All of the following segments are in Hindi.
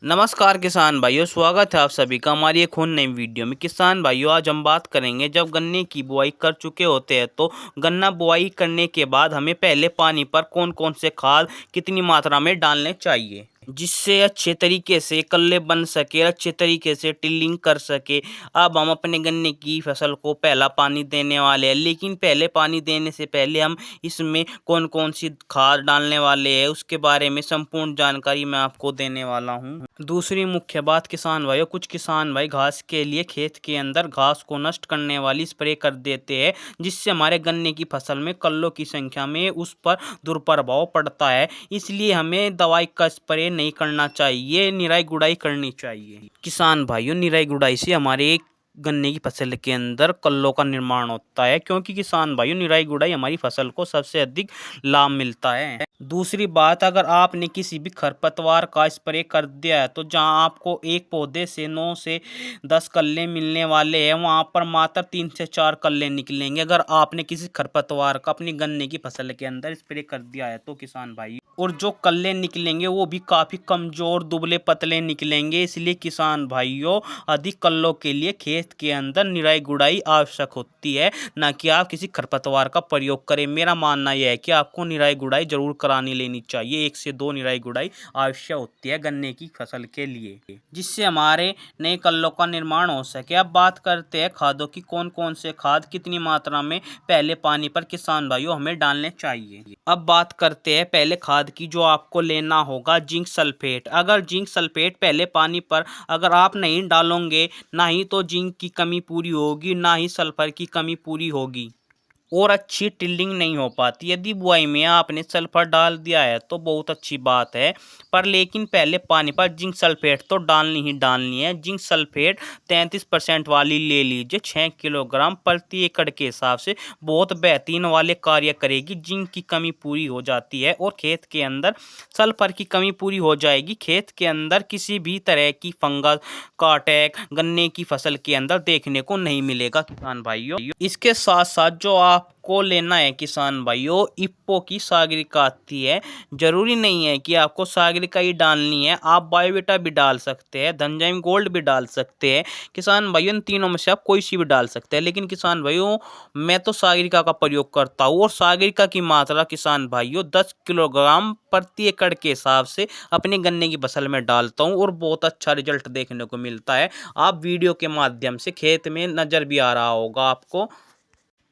नमस्कार किसान भाइयों, स्वागत है आप सभी का हमारी एक और नई वीडियो में। किसान भाइयों, आज हम बात करेंगे जब गन्ने की बुआई कर चुके होते हैं तो गन्ना बुआई करने के बाद हमें पहले पानी पर कौन कौन से खाद कितनी मात्रा में डालने चाहिए, जिससे अच्छे तरीके से कल्ले बन सके, अच्छे तरीके से टिल्लिंग कर सके। अब हम अपने गन्ने की फसल को पहला पानी देने वाले हैं, लेकिन पहले पानी देने से पहले हम इसमें कौन कौन सी खाद डालने वाले हैं उसके बारे में संपूर्ण जानकारी मैं आपको देने वाला हूं। दूसरी मुख्य बात किसान भाइयों, कुछ किसान भाई घास के लिए खेत के अंदर घास को नष्ट करने वाली स्प्रे कर देते हैं, जिससे हमारे गन्ने की फसल में कल्लों की संख्या में उस पर दुष्प्रभाव पड़ता है। इसलिए हमें दवाई का स्प्रे नहीं करना चाहिए, निराई गुड़ाई करनी चाहिए। किसान भाइयों, निराई गुड़ाई से हमारे गन्ने की फसल के अंदर कल्लों का निर्माण होता है, क्योंकि किसान भाइयों निराई गुड़ाई हमारी फसल को सबसे अधिक लाभ मिलता है। दूसरी बात, अगर आपने किसी भी खरपतवार का स्प्रे कर दिया है तो जहां आपको एक पौधे से 9 से 10 कल्ले मिलने वाले हैं, वहां पर मात्र 3 से 4 कल्ले निकलेंगे। अगर आपने किसी खरपतवार का अपनी गन्ने की फसल के अंदर स्प्रे कर दिया है तो किसान भाई, और जो कल्ले निकलेंगे वो भी काफ़ी कमज़ोर दुबले पतले निकलेंगे। इसलिए किसान भाइयों, अधिक कल्लों के लिए खेत के अंदर निराई गुड़ाई आवश्यक होती है, ना कि आप किसी खरपतवार का प्रयोग करें। मेरा मानना यह है कि आपको निराई गुड़ाई जरूर करानी लेनी चाहिए। 1 से 2 निराई गुड़ाई आवश्यक होती है गन्ने की फसल के लिए, जिससे हमारे नए कल्लों का निर्माण हो सके। अब बात करते हैं खादों की, कौन कौन से खाद कितनी मात्रा में पहले पानी पर किसान भाइयों हमें डालने चाहिए। अब बात करते हैं पहले खाद की, जो आपको लेना होगा जिंक सल्फेट। अगर जिंक सल्फेट पहले पानी पर अगर आप नहीं डालोगे, ना ही तो जिंक की कमी पूरी होगी, ना ही सल्फर की कमी पूरी होगी, और अच्छी टिल्डिंग नहीं हो पाती। यदि बुआई में आपने सल्फर डाल दिया है तो बहुत अच्छी बात है, पर लेकिन पहले पानी पर जिंक सल्फेट तो डालनी ही डालनी है। जिंक सल्फेट 33% वाली ले लीजिए, 6 किलोग्राम प्रति एकड़ के हिसाब से बहुत बेहतरीन वाले कार्य करेगी। जिंक की कमी पूरी हो जाती है और खेत के अंदर सल्फर की कमी पूरी हो जाएगी। खेत के अंदर किसी भी तरह की फंगस का अटैक गन्ने की फसल के अंदर देखने को नहीं मिलेगा किसान भाइयों। इसके साथ साथ जो आपको लेना है किसान भाइयों, इप्पो की सागरिका आती है। जरूरी नहीं है कि आपको सागरिका ही डालनी है, आप बायोविटा भी डाल सकते हैं, धनजाइम गोल्ड भी डाल सकते हैं। किसान भाइयों, इन तीनों में से आप कोई सी भी डाल सकते हैं, लेकिन किसान भाइयों मैं तो सागरिका का प्रयोग करता हूँ, और सागरिका की मात्रा किसान भाइयों 10 किलोग्राम प्रति एकड़ के हिसाब से अपने गन्ने की फसल में डालता हूँ, और बहुत अच्छा रिजल्ट देखने को मिलता है। आप वीडियो के माध्यम से खेत में नज़र भी आ रहा होगा आपको।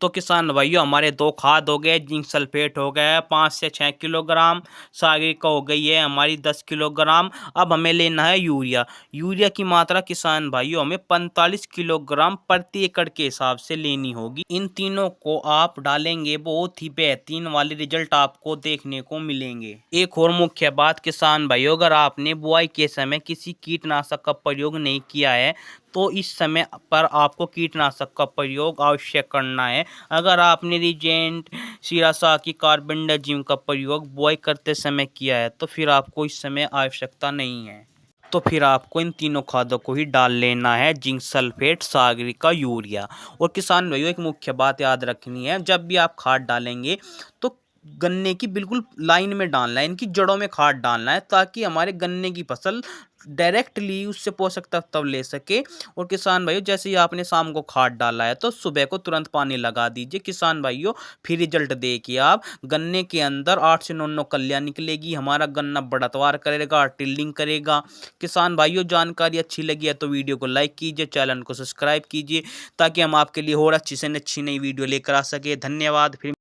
तो किसान भाइयों, हमारे 2 खाद हो गए, जिंक सल्फेट हो गया 5 से 6 किलोग्राम, सागरिका हो गई है हमारी 10 किलोग्राम। अब हमें लेना है यूरिया। यूरिया की मात्रा किसान भाइयों हमें 45 किलोग्राम प्रति एकड़ के हिसाब से लेनी होगी। इन तीनों को आप डालेंगे, बहुत ही बेहतरीन वाले रिजल्ट आपको देखने को मिलेंगे। एक और मुख्य बात किसान भाइयों, अगर आपने बुआई के समय किसी कीटनाशक का प्रयोग नहीं किया है तो इस समय पर आपको कीटनाशक का प्रयोग अवश्य करना है। अगर आपने रीजेंट, शिरासाकी, कार्बेंडाजिम का प्रयोग बुआई करते समय किया है तो फिर आपको इस समय आवश्यकता नहीं है, तो फिर आपको इन तीनों खादों को ही डाल लेना है, जिंक सल्फेट, सागरिका, यूरिया। और किसान भाइयों, एक मुख्य बात याद रखनी है, जब भी आप खाद डालेंगे तो गन्ने की बिल्कुल लाइन में डालना है, इनकी जड़ों में खाद डालना है, ताकि हमारे गन्ने की फसल डायरेक्टली उससे पोषक तत्व ले सके। और किसान भाइयों, जैसे ही आपने शाम को खाद डाला है तो सुबह को तुरंत पानी लगा दीजिए किसान भाइयों। फिर रिजल्ट देखिए आप, गन्ने के अंदर 8 से 9 कलियां निकलेगी, हमारा गन्ना बढ़तवार करेगा, टिल्डिंग करेगा। किसान भाइयों, जानकारी अच्छी लगी है तो वीडियो को लाइक कीजिए, चैनल को सब्सक्राइब कीजिए, ताकि हम आपके लिए और अच्छी से अच्छी नई वीडियो लेकर आ सके। धन्यवाद। फिर